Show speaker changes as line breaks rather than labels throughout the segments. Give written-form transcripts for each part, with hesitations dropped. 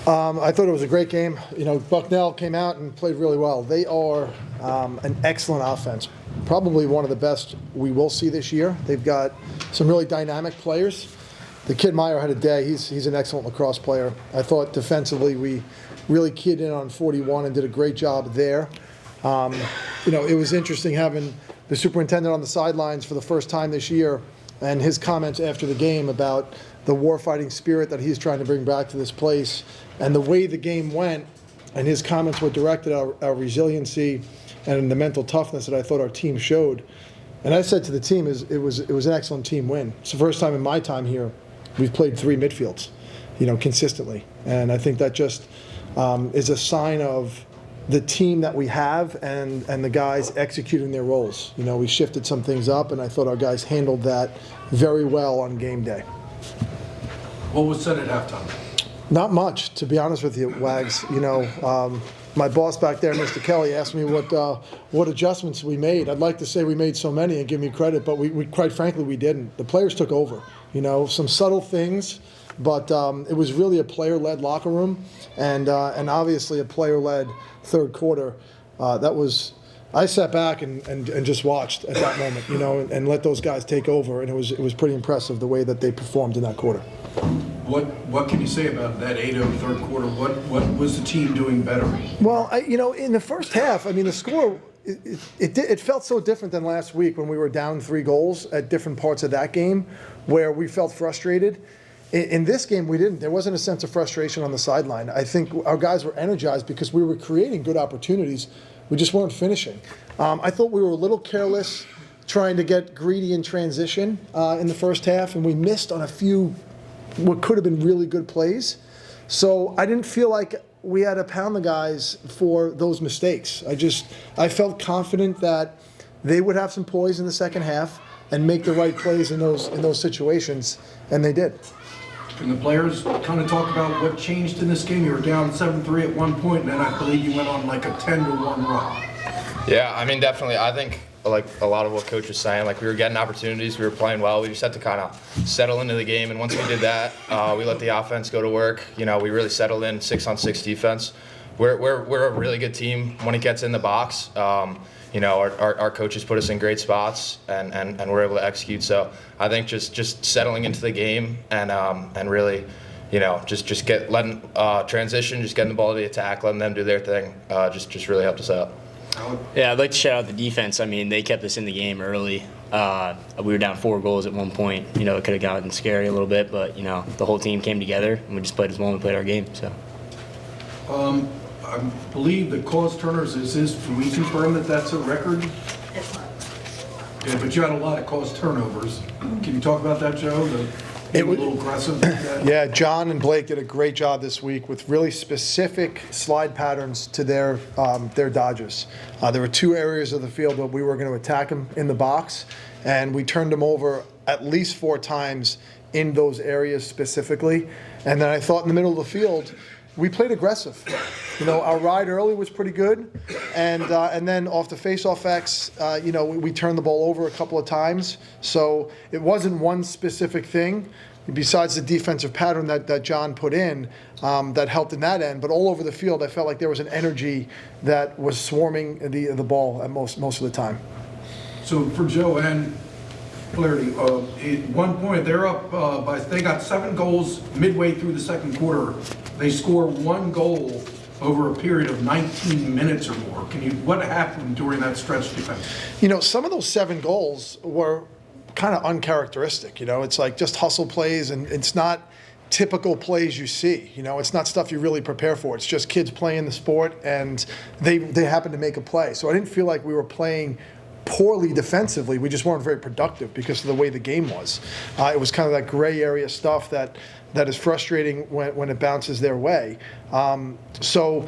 I thought it was a great game. Bucknell came out and played really well. They are an excellent offense, probably one of the best we will see this year. They've got some really dynamic players. The kid Meyer had a day. He's an excellent lacrosse player. I thought defensively we really keyed in on 41 and did a great job there. It was interesting having the superintendent on the sidelines for the first time this year and his comments after the game about the warfighting spirit that he's trying to bring back to this place and the way the game went, and his comments were directed at our resiliency and the mental toughness that I thought our team showed. And I said to the team, it was an excellent team win. It's the first time in my time here we've played 3 midfields, consistently. And I think that just is a sign of the team that we have and the guys executing their roles. We shifted some things up, and I thought our guys handled that very well on game day.
What was said at halftime?
Not much, to be honest with you, Wags. My boss back there, Mr. Kelly, asked me what adjustments we made. I'd like to say we made so many and give me credit, but we quite frankly, we didn't. The players took over. Some subtle things, but it was really a player-led locker room, and obviously a player-led third quarter. I sat back and just watched at that moment, and let those guys take over, and it was pretty impressive the way that they performed in that quarter.
What can you say about that 8-0 third quarter? What was the team doing better?
Well, in the first half, the score, it felt so different than last week when we were down 3 goals at different parts of that game where we felt frustrated. In this game, we didn't. There wasn't a sense of frustration on the sideline. I think our guys were energized because we were creating good opportunities. We just weren't finishing. I thought we were a little careless trying to get greedy in transition in the first half, and we missed on a few what could have been really good plays. So I didn't feel like we had to pound the guys for those mistakes. I felt confident that they would have some poise in the second half and make the right plays in those situations, and they did.
Can the players kind of talk about what changed in this game? You were down 7-3 at one point, and then I believe you went on like a 10-1 run.
Yeah, definitely. I think like a lot of what Coach was saying, like we were getting opportunities, we were playing well. We just had to kind of settle into the game, and once we did that, we let the offense go to work. We really settled in 6-on-6 defense. We're a really good team when it gets in the box. Our coaches put us in great spots, and we're able to execute. So I think just settling into the game and really, just letting transition, just getting the ball to the attack, letting them do their thing, just really helped us out.
Yeah, I'd like to shout out the defense. They kept us in the game early. We were down 4 goals at one point. It could have gotten scary a little bit, but the whole team came together and we just played as well and played our game. So.
I believe the cause turners can we confirm that that's a record?
It's not.
Yeah, but you had a lot of cause turnovers. Can you talk about that, Joe? A little aggressive.
Yeah, John and Blake did a great job this week with really specific slide patterns to their dodges. There were 2 areas of the field where we were going to attack them in the box, and we turned them over at least 4 times in those areas specifically. And then I thought in the middle of the field, we played aggressive. Our ride early was pretty good, and then off the Faceoff X, we turned the ball over a couple of times. So it wasn't one specific thing, besides the defensive pattern that John put in, that helped in that end. But all over the field, I felt like there was an energy that was swarming the ball at most of the time.
So for Joe and Flaherty, at one point they're up they got 7 goals midway through the second quarter. They score 1 goal over a period of 19 minutes or more. What happened during that stretch defense?
Some of those 7 goals were kind of uncharacteristic. It's like just hustle plays, and it's not typical plays you see. It's not stuff you really prepare for. It's just kids playing the sport, and they happen to make a play. So I didn't feel like we were playing poorly defensively. We just weren't very productive because of the way the game was. It was kind of that gray area stuff that is frustrating when it bounces their way. So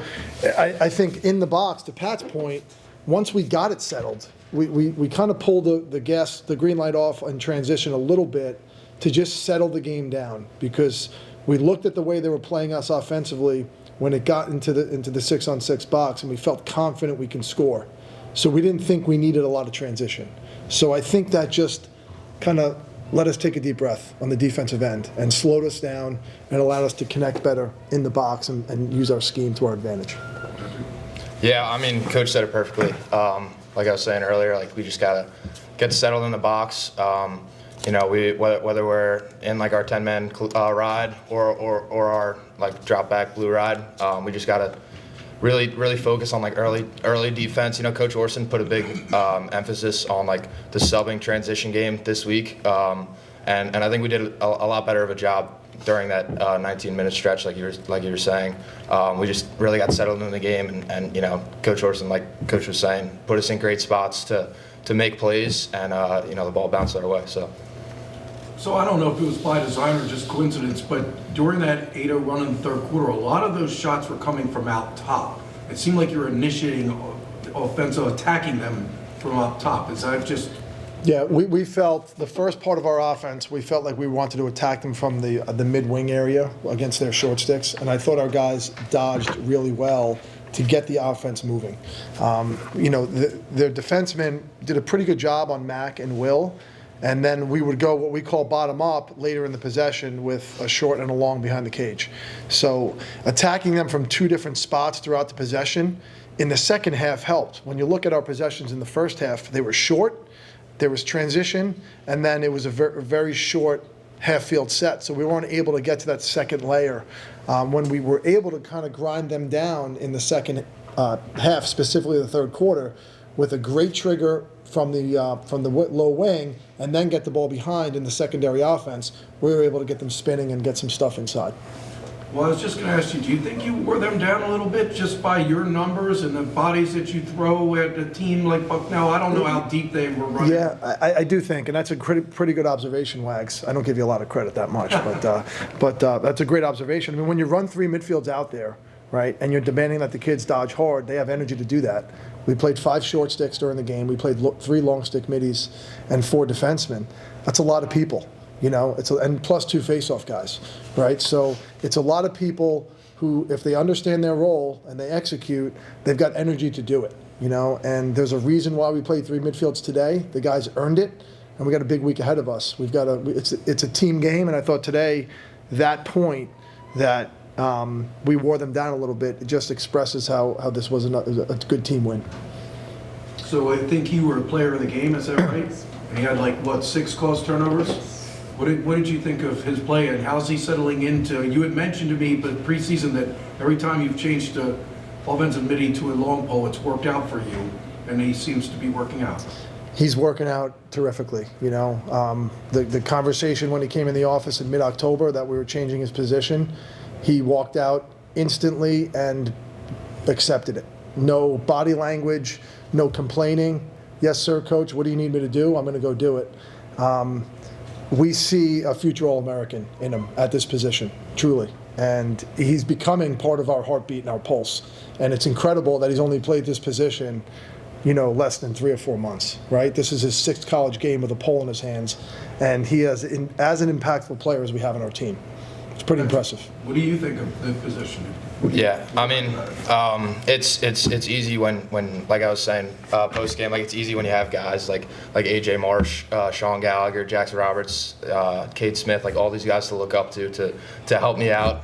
I think in the box, to Pat's point, once we got it settled, we kind of pulled the green light off in transition a little bit to just settle the game down, because we looked at the way they were playing us offensively when it got into the 6-on-6 box, and we felt confident we can score. So we didn't think we needed a lot of transition. So I think that just kind of let us take a deep breath on the defensive end and slowed us down and allowed us to connect better in the box and use our scheme to our advantage.
Yeah, I mean, Coach said it perfectly. Like I was saying earlier, like we just gotta get settled in the box. Whether we're in like our 10-man ride or our like drop back blue ride, we just gotta really focus on like early defense. Coach Orson put a big emphasis on like the subbing transition game this week, and I think we did a lot better of a job during that 19-minute stretch, like you were saying. We just really got settled in the game, and Coach Orson, like Coach was saying, put us in great spots to make plays, and the ball bounced our way.
So I don't know if it was by design or just coincidence, but during that 8-0 run in the third quarter, a lot of those shots were coming from out top. It seemed like you were initiating offensive, attacking them from up top. Is that just...
Yeah, we felt the first part of our offense, we felt like we wanted to attack them from the mid-wing area against their short sticks, and I thought our guys dodged really well to get the offense moving. Their defensemen did a pretty good job on Mac and Will, and then we would go what we call bottom up later in the possession with a short and a long behind the cage. So attacking them from two different spots throughout the possession in the second half helped. When you look at our possessions in the first half, they were short, there was transition, and then it was a very short half-field set. So we weren't able to get to that second layer. When we were able to kind of grind them down in the second half, specifically the third quarter, with a great trigger from the low wing, and then get the ball behind in the secondary offense, we were able to get them spinning and get some stuff inside.
Well, I was just going to ask you, do you think you wore them down a little bit just by your numbers and the bodies that you throw at a team like Bucknell? I don't know how deep they were running.
Yeah, I do think, and that's a pretty good observation, Wags. I don't give you a lot of credit that much, but that's a great observation. I mean, when you run three midfields out there, right, and you're demanding that the kids dodge hard, they have energy to do that. We played 5 short sticks during the game. We played 3 long stick middies and 4 defensemen. That's a lot of people. And plus 2 face-off guys, right? So it's a lot of people who, if they understand their role and they execute, they've got energy to do it, And there's a reason why we played 3 midfields today. The guys earned it, and we got a big week ahead of us. It's a team game, and I thought today that point that we wore them down a little bit, it just expresses how this was a good team win.
So I think you were a player of the game, is that right? And he had 6 caused turnovers? What did you think of his play, and how's he settling into? You had mentioned to me, but preseason, that every time you've changed the offensive midi to a long pole, it's worked out for you, and he seems to be working out.
He's working out terrifically. The conversation when he came in the office in mid-October that we were changing his position, he walked out instantly and accepted it. No body language, no complaining. Yes, sir, coach, what do you need me to do? I'm going to go do it. We see a future All-American in him at this position, truly. And he's becoming part of our heartbeat and our pulse. And it's incredible that he's only played this position, less than 3 or 4 months, right? This is his 6th college game with a pole in his hands. And he is as an impactful player as we have on our team. It's pretty impressive.
What do you think of the position?
Yeah, I mean, it's easy when like I was saying, post game, like it's easy when you have guys like AJ Marsh, Sean Gallagher, Jackson Roberts, Cade Smith, like all these guys to look up to help me out.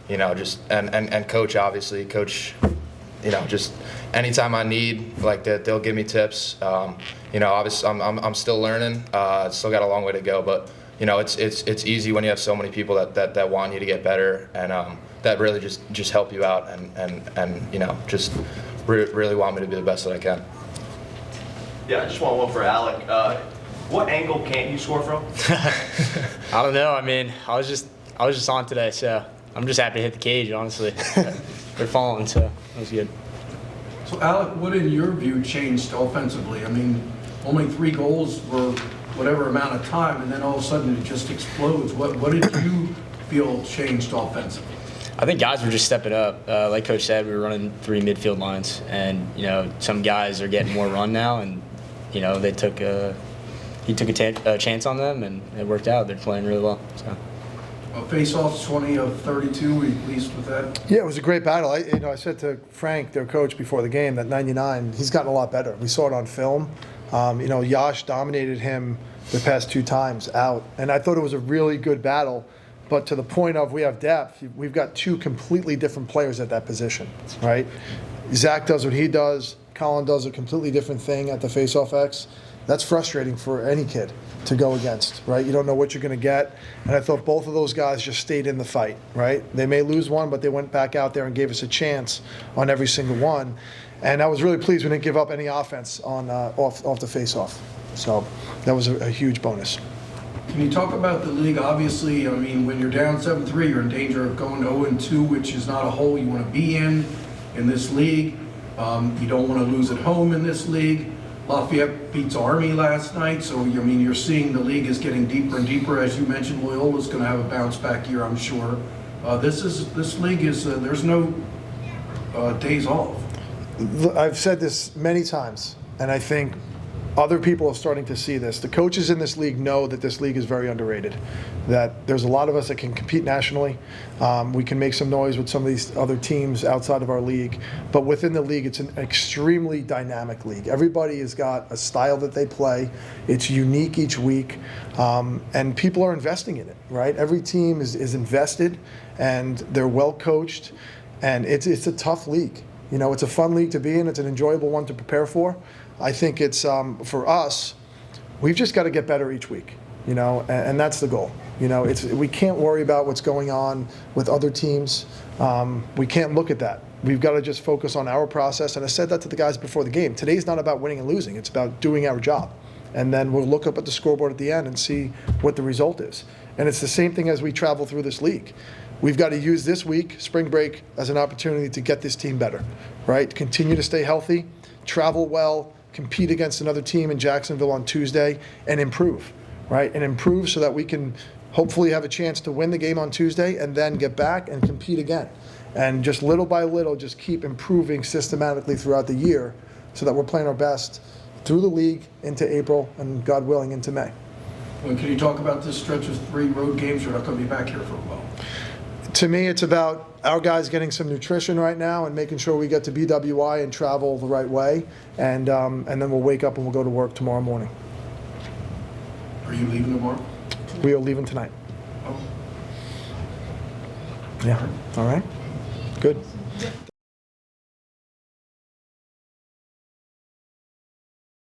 And coach, obviously, just anytime I need, like they'll give me tips. Obviously I'm still learning. Still got a long way to go, but it's easy when you have so many people that want you to get better, and that really just help you out and just really want me to be the best that I can.
Yeah, I just want one for Alec. What angle can't you score from?
I don't know. I mean, I was just on today, so I'm just happy to hit the cage, honestly. They're falling, so that was good.
So Alec, what in your view changed offensively? I mean, only 3 goals for whatever amount of time, and then all of a sudden it just explodes. What did you feel changed offensively?
I think guys were just stepping up. Like Coach said, we were running 3 midfield lines, and some guys are getting more run now, and he took a chance on them, and it worked out. They're playing really well. So.
Faceoffs 20 of 32, at least with that.
Yeah, it was a great battle. I said to Frank, their coach, before the game that 99, he's gotten a lot better. We saw it on film. Yash dominated him the past 2 times out. And I thought it was a really good battle. But to the point of we have depth, we've got 2 completely different players at that position, right? Zach does what he does. Colin does a completely different thing at the Faceoff X. That's frustrating for any kid to go against, right? You don't know what you're going to get. And I thought both of those guys just stayed in the fight, right? They may lose one, but they went back out there and gave us a chance on every single one. And I was really pleased we didn't give up any offense on off the Faceoff. So that was a huge bonus.
Can you talk about the league? Obviously, I mean, when you're down 7-3, you're in danger of going 0-2, which is not a hole you want to be in this league. You don't want to lose at home in this league. Lafayette beats Army last night, so I mean, you're seeing the league is getting deeper and deeper. As you mentioned, Loyola's going to have a bounce back year, I'm sure. This league is there's no days off.
I've said this many times, and I think other people are starting to see this. The coaches in this league know that this league is very underrated, that there's a lot of us that can compete nationally. We can make some noise with some of these other teams outside of our league, but within the league, it's an extremely dynamic league. Everybody has got a style that they play. It's unique each week, and people are investing in it, right? Every team is invested, and they're well coached, and it's a tough league. You know, it's a fun league to be in. It's an enjoyable one to prepare for. I think it's, for us, we've just got to get better each week, you know, and that's the goal. You know, we can't worry about what's going on with other teams. We can't look at that. We've got to just focus on our process. And I said that to the guys before the game. Today's not about winning and losing. It's about doing our job. And then we'll look up at the scoreboard at the end and see what the result is. And it's the same thing as we travel through this league. We've got to use this week, spring break, as an opportunity to get this team better, right? Continue to stay healthy, travel well, compete against another team in Jacksonville on Tuesday, and improve, right? And improve so that we can hopefully have a chance to win the game on Tuesday and then get back and compete again. And just little by little, just keep improving systematically throughout the year so that we're playing our best through the league into April and, God willing, into May.
Well, can you talk about this stretch of 3 road games? You're not going to be back here for a while.
To me, it's about our guys getting some nutrition right now and making sure we get to BWI and travel the right way, and then we'll wake up and we'll go to work tomorrow morning.
Are you leaving tomorrow?
We are leaving tonight.
Oh.
Yeah. All right. Good.